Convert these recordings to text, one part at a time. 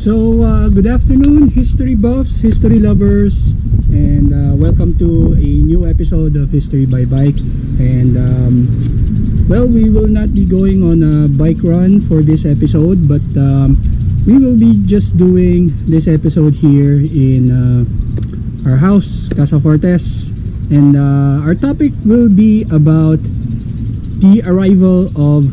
Good afternoon, history buffs, history lovers, and welcome to a new episode of History by Bike. And we will not be going on a bike run for this episode, but we will be just doing this episode here in our house, Casa Fortes. And our topic will be about the arrival of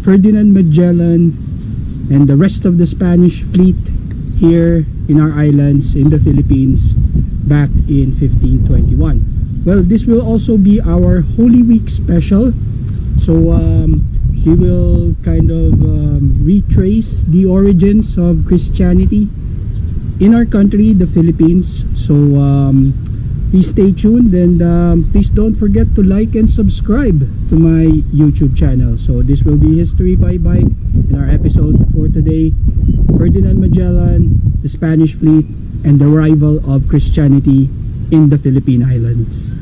Ferdinand Magellan and the rest of the Spanish fleet here in our islands in the Philippines back in 1521. Well, this will also be our Holy Week special, so we will kind of retrace the origins of Christianity in our country, the Philippines. So please stay tuned, and please don't forget to like and subscribe to my YouTube channel. So this will be History by Bike, and our episode for today, Ferdinand Magellan, the Spanish fleet, and the arrival of Christianity in the Philippine Islands.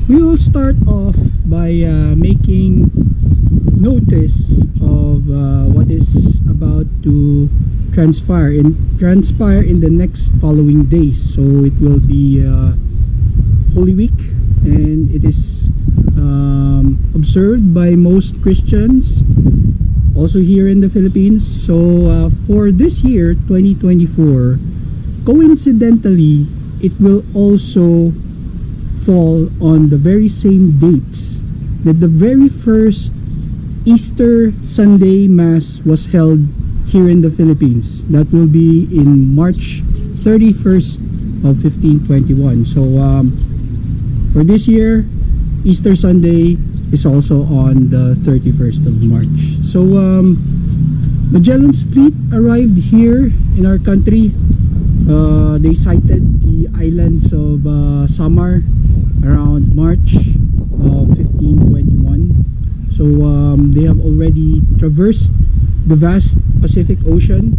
We will start off by making notice of what is about to transpire in the next following days. So it will be Holy Week, and it is observed by most Christians also here in the Philippines. So for this year, 2024, coincidentally, it will also fall on the very same dates that the very first Easter Sunday Mass was held here in the Philippines. That will be in March 31st of 1521. So for this year, Easter Sunday is also on the 31st of March. So Magellan's fleet arrived here in our country. They sighted the islands of Samar around March of 1521. So they have already traversed the vast Pacific Ocean,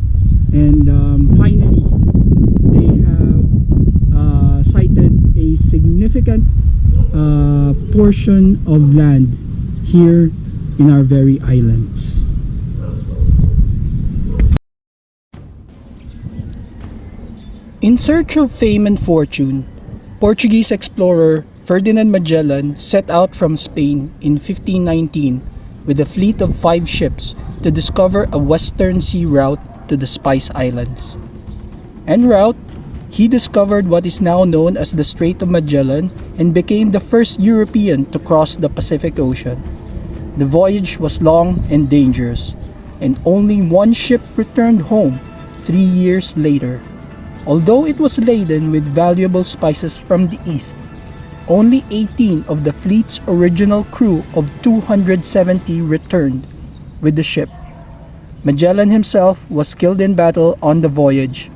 and finally they have sighted a significant portion of land here in our very islands. In search of fame and fortune, Portuguese explorer Ferdinand Magellan set out from Spain in 1519 with a fleet of 5 ships to discover a western sea route to the Spice Islands. En route, he discovered what is now known as the Strait of Magellan and became the first European to cross the Pacific Ocean. The voyage was long and dangerous, and only one ship returned home 3 years later. Although it was laden with valuable spices from the east, only 18 of the fleet's original crew of 270 returned with the ship. Magellan himself was killed in battle on the voyage,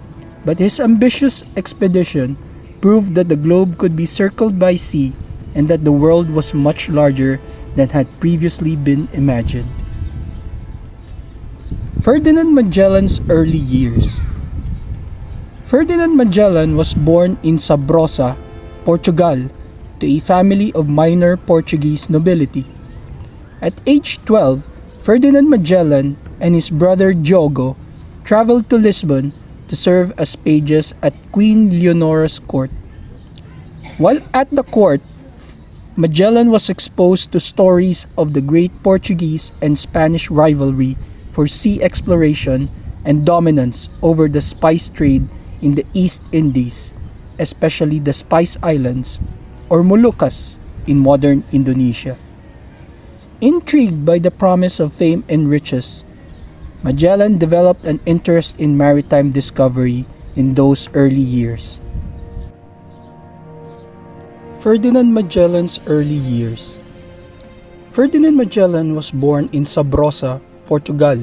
but his ambitious expedition proved that the globe could be circled by sea and that the world was much larger than had previously been imagined. Ferdinand Magellan's early years. Ferdinand Magellan was born in Sabrosa, Portugal, to a family of minor Portuguese nobility. At age 12, Ferdinand Magellan and his brother Diogo traveled to Lisbon to serve as pages at Queen Leonora's court. While at the court, Magellan was exposed to stories of the great Portuguese and Spanish rivalry for sea exploration and dominance over the spice trade in the East Indies, especially the Spice Islands, or Moluccas in modern Indonesia. Intrigued by the promise of fame and riches, Magellan developed an interest in maritime discovery in those early years. Ferdinand Magellan's early years. Ferdinand Magellan was born in Sabrosa, Portugal,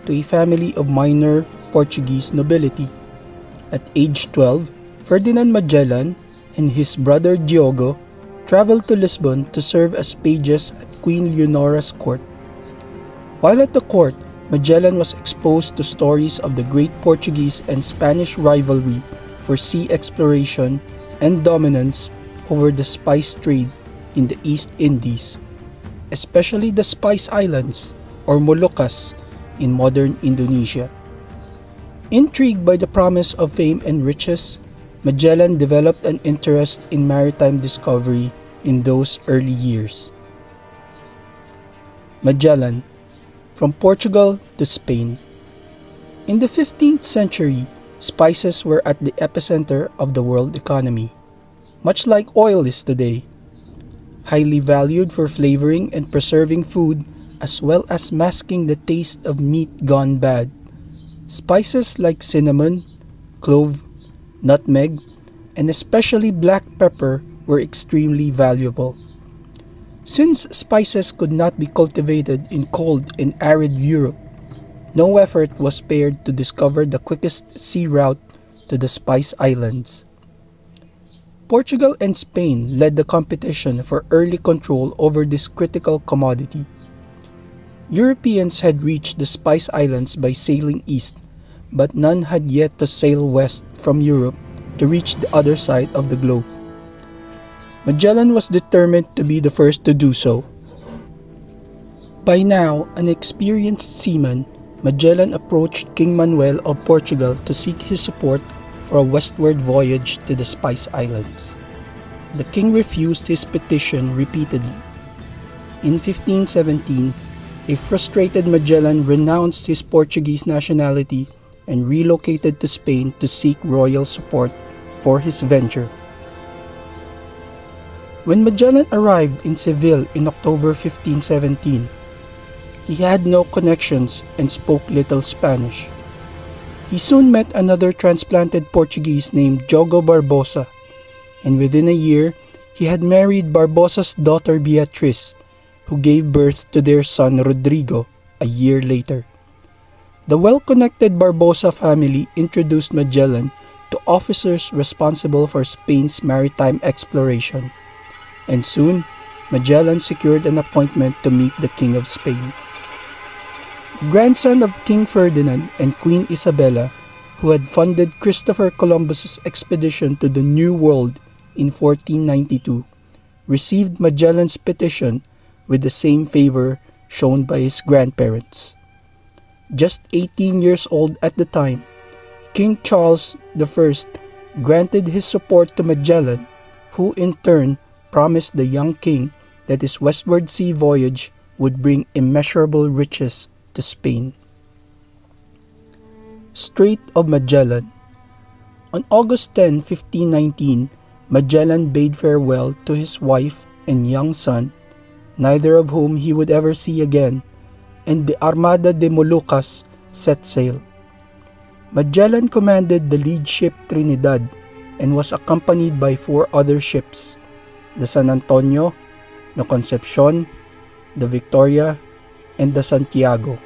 to a family of minor Portuguese nobility. At age 12, Ferdinand Magellan and his brother Diogo traveled to Lisbon to serve as pages at Queen Leonora's court. While at the court, Magellan was exposed to stories of the great Portuguese and Spanish rivalry for sea exploration and dominance over the spice trade in the East Indies, especially the Spice Islands or Moluccas in modern Indonesia. Intrigued by the promise of fame and riches, Magellan developed an interest in maritime discovery in those early years. Magellan, from Portugal to Spain. In the 15th century, spices were at the epicenter of the world economy, much like oil is today. Highly valued for flavoring and preserving food, as well as masking the taste of meat gone bad. Spices like cinnamon, clove, nutmeg, and especially black pepper were extremely valuable. Since spices could not be cultivated in cold and arid Europe, no effort was spared to discover the quickest sea route to the Spice Islands. Portugal and Spain led the competition for early control over this critical commodity. Europeans had reached the Spice Islands by sailing east, but none had yet to sail west from Europe to reach the other side of the globe. Magellan was determined to be the first to do so. By now, an experienced seaman, Magellan approached King Manuel of Portugal to seek his support for a westward voyage to the Spice Islands. The king refused his petition repeatedly. In 1517, a frustrated Magellan renounced his Portuguese nationality and relocated to Spain to seek royal support for his venture. When Magellan arrived in Seville in October 1517, he had no connections and spoke little Spanish. He soon met another transplanted Portuguese named Diogo Barbosa, and within a year, he had married Barbosa's daughter Beatriz, who gave birth to their son Rodrigo a year later. The well-connected Barbosa family introduced Magellan to officers responsible for Spain's maritime exploration, and soon Magellan secured an appointment to meet the King of Spain. The grandson of King Ferdinand and Queen Isabella, who had funded Christopher Columbus's expedition to the New World in 1492, received Magellan's petition with the same favor shown by his grandparents. Just 18 years old at the time, King Charles I granted his support to Magellan, who in turn promised the young king that his westward sea voyage would bring immeasurable riches to Spain. Strait of Magellan. On August 10, 1519, Magellan bade farewell to his wife and young son, neither of whom he would ever see again, and the Armada de Moluccas set sail. Magellan commanded the lead ship Trinidad and was accompanied by 4 other ships: the San Antonio, the Concepcion, the Victoria, and the Santiago.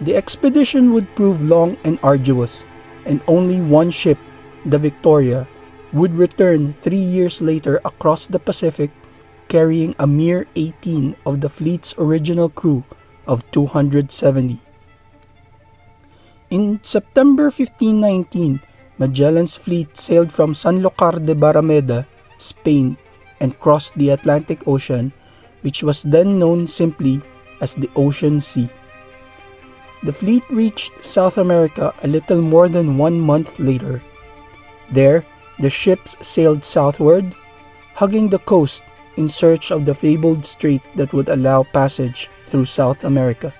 The expedition would prove long and arduous, and only one ship, the Victoria, would return 3 years later across the Pacific, carrying a mere 18 of the fleet's original crew of 270. In September 1519, Magellan's fleet sailed from Sanlúcar de Barrameda, Spain, and crossed the Atlantic Ocean, which was then known simply as the Ocean Sea. The fleet reached South America a little more than 1 month later. There, the ships sailed southward, hugging the coast in search of the fabled strait that would allow passage through South America.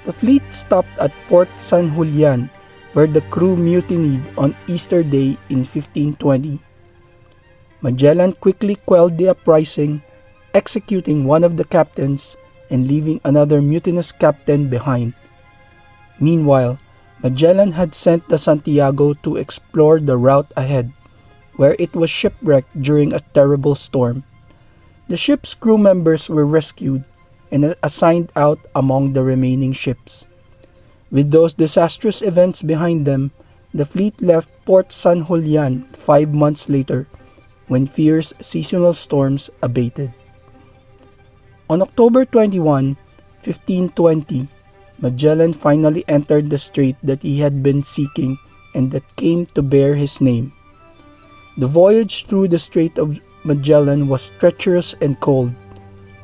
The fleet stopped at Port San Julian, where the crew mutinied on Easter Day in 1520. Magellan quickly quelled the uprising, executing one of the captains and leaving another mutinous captain behind. Meanwhile, Magellan had sent the Santiago to explore the route ahead, where it was shipwrecked during a terrible storm. The ship's crew members were rescued and assigned out among the remaining ships. With those disastrous events behind them, the fleet left Port San Julian 5 months later, when fierce seasonal storms abated. On October 21, 1520, Magellan finally entered the strait that he had been seeking and that came to bear his name. The voyage through the Strait of Magellan was treacherous and cold,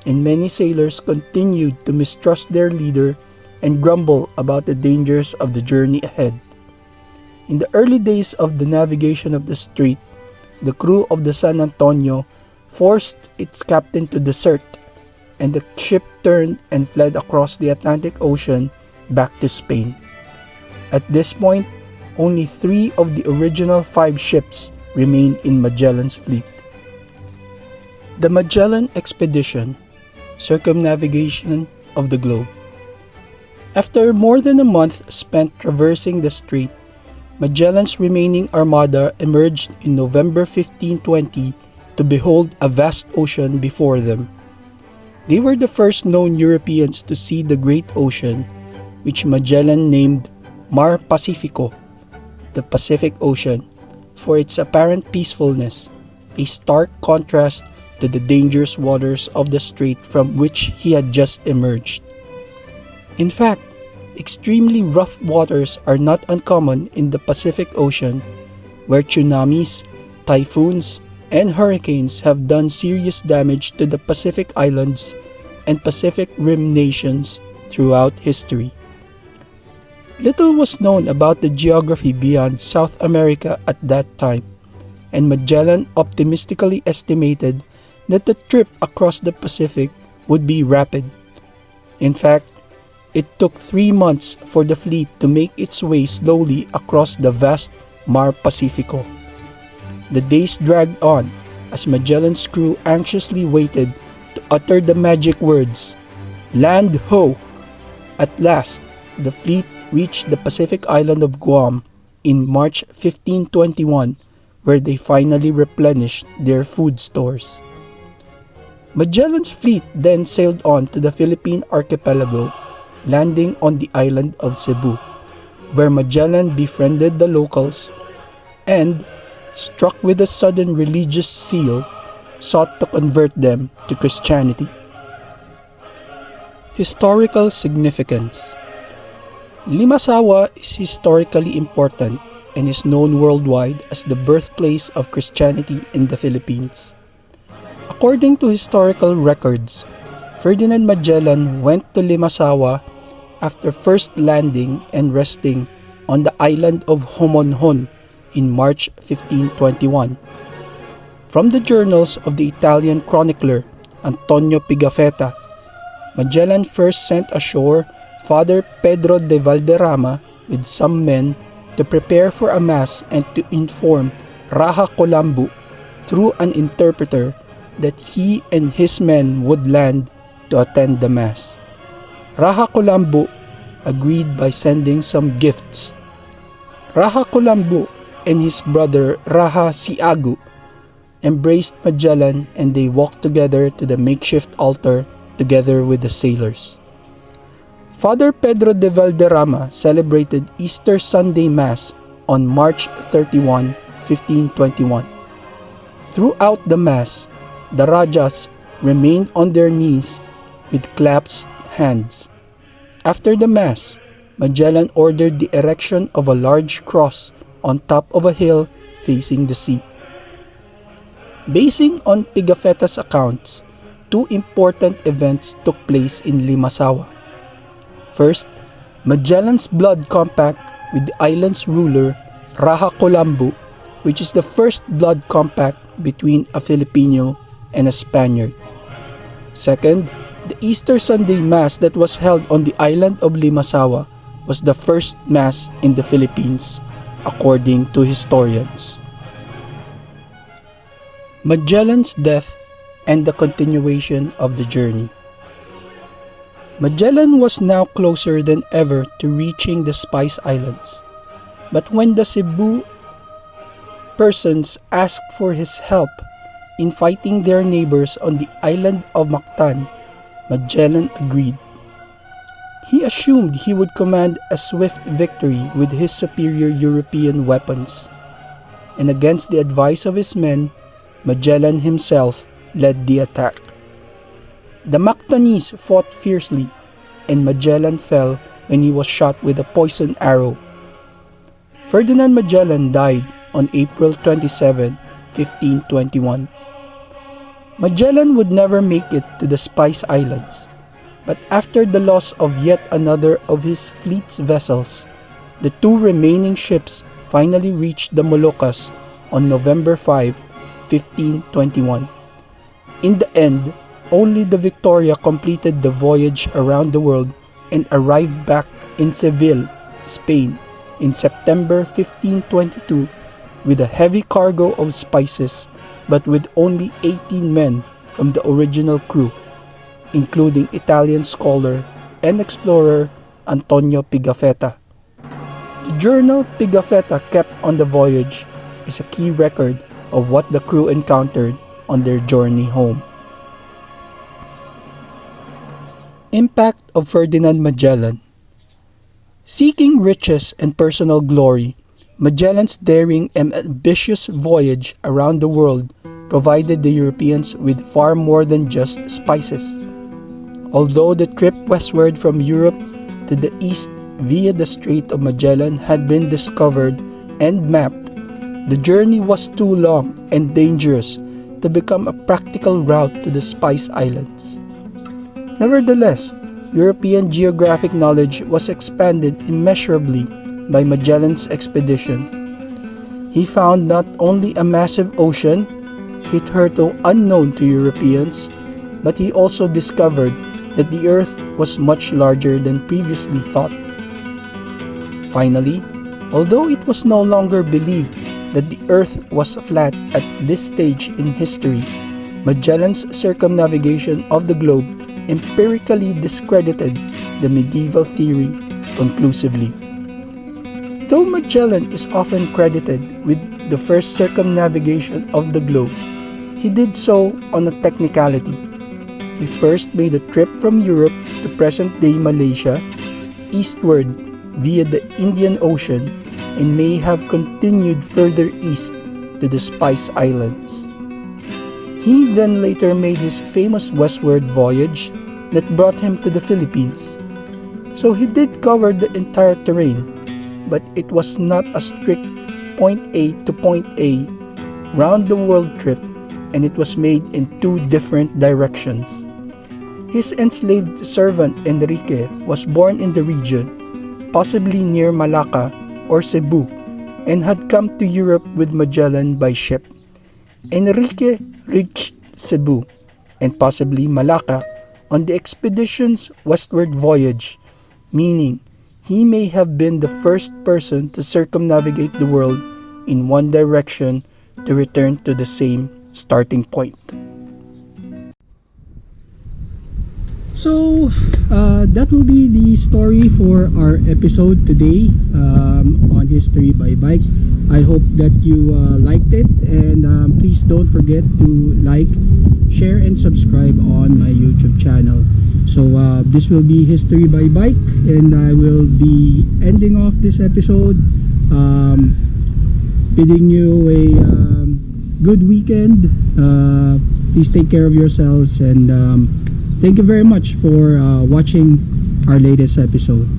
and many sailors continued to mistrust their leader and grumble about the dangers of the journey ahead. In the early days of the navigation of the strait, the crew of the San Antonio forced its captain to desert, and the ship turned and fled across the Atlantic Ocean back to Spain. At this point, only 3 of the original 5 ships remained in Magellan's fleet. The Magellan Expedition, Circumnavigation of the Globe. After more than a month spent traversing the strait, Magellan's remaining armada emerged in November 1520 to behold a vast ocean before them. They were the first known Europeans to see the great ocean, which Magellan named Mar Pacifico, the Pacific Ocean, for its apparent peacefulness, a stark contrast to the dangerous waters of the strait from which he had just emerged. In fact, extremely rough waters are not uncommon in the Pacific Ocean, where tsunamis, typhoons, and hurricanes have done serious damage to the Pacific Islands and Pacific Rim nations throughout history. Little was known about the geography beyond South America at that time, and Magellan optimistically estimated that the trip across the Pacific would be rapid. In fact, it took 3 months for the fleet to make its way slowly across the vast Mar Pacifico. The days dragged on as Magellan's crew anxiously waited to utter the magic words, "Land ho!" At last, the fleet reached the Pacific island of Guam in March 1521, where they finally replenished their food stores. Magellan's fleet then sailed on to the Philippine archipelago, landing on the island of Cebu, where Magellan befriended the locals and, struck with a sudden religious zeal, sought to convert them to Christianity. Historical significance. Limasawa is historically important and is known worldwide as the birthplace of Christianity in the Philippines. According to historical records, Ferdinand Magellan went to Limasawa after first landing and resting on the island of Homonhon in March 1521. From the journals of the Italian chronicler Antonio Pigafetta, Magellan first sent ashore Father Pedro de Valderrama with some men to prepare for a mass and to inform Raja Colambu through an interpreter that he and his men would land to attend the mass. Raja Colambu agreed by sending some gifts. Raja Colambu and his brother Raja Siagu embraced Magellan and they walked together to the makeshift altar together with the sailors. Father Pedro de Valderrama celebrated Easter Sunday Mass on March 31, 1521. Throughout the Mass, the Rajas remained on their knees with clasped hands. After the Mass, Magellan ordered the erection of a large cross on top of a hill facing the sea. Basing on Pigafetta's accounts, 2 important events took place in Limasawa. First, Magellan's blood compact with the island's ruler, Raja Colambu, which is the first blood compact between a Filipino and a Spaniard. Second, The Easter Sunday Mass that was held on the island of Limasawa was the first Mass in the Philippines, according to historians. Magellan's death and the continuation of the journey. Magellan was now closer than ever to reaching the Spice Islands, but when the Cebu persons asked for his help in fighting their neighbors on the island of Mactan, Magellan agreed. He assumed he would command a swift victory with his superior European weapons, and against the advice of his men, Magellan himself led the attack. The Mactanese fought fiercely, and Magellan fell when he was shot with a poisoned arrow. Ferdinand Melan died on April 27, 1521. Magellan would never make it to the Spice Islands, but after the loss of yet another of his fleet's vessels, the two remaining ships finally reached the Moluccas on November 5, 1521. In the end, only the Victoria completed the voyage around the world and arrived back in Seville, Spain, in September 1522 with a heavy cargo of spices, but with only 18 men from the original crew, including Italian scholar and explorer Antonio Pigafetta. The journal Pigafetta kept on the voyage is a key record of what the crew encountered on their journey home. Impact of Ferdinand Magellan. Seeking riches and personal glory, Magellan's daring and ambitious voyage around the world provided the Europeans with far more than just spices. Although the trip westward from Europe to the east via the Strait of Magellan had been discovered and mapped, the journey was too long and dangerous to become a practical route to the Spice Islands. Nevertheless, European geographic knowledge was expanded immeasurably by Magellan's expedition. He found not only a massive ocean, hitherto unknown to Europeans, but he also discovered that the Earth was much larger than previously thought. Finally, although it was no longer believed that the Earth was flat at this stage in history, Magellan's circumnavigation of the globe empirically discredited the medieval theory conclusively. Though Magellan is often credited with the first circumnavigation of the globe, he did so on a technicality. He first made a trip from Europe to present-day Malaysia, eastward via the Indian Ocean, and may have continued further east to the Spice Islands. He then later made his famous westward voyage that brought him to the Philippines. So he did cover the entire terrain, but it was not a strict point A to point A round-the-world trip, and it was made in two different directions. His enslaved servant Enrique was born in the region, possibly near Malacca or Cebu, and had come to Europe with Magellan by ship. Enrique reached Cebu, and possibly Malacca, on the expedition's westward voyage, meaning he may have been the first person to circumnavigate the world in one direction to return to the same starting point. So that will be the story for our episode today on History by Bike. I hope that you liked it, and please don't forget to like, share, and subscribe on my YouTube channel. So this will be History by Bike, and I will be ending off this episode, bidding you a good weekend. Please take care of yourselves, and thank you very much for watching our latest episode.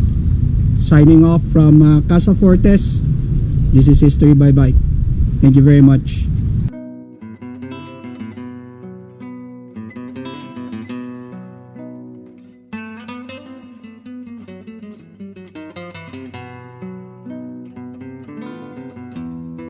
Signing off from Casa Fortes, this is History by Bike. Thank you very much.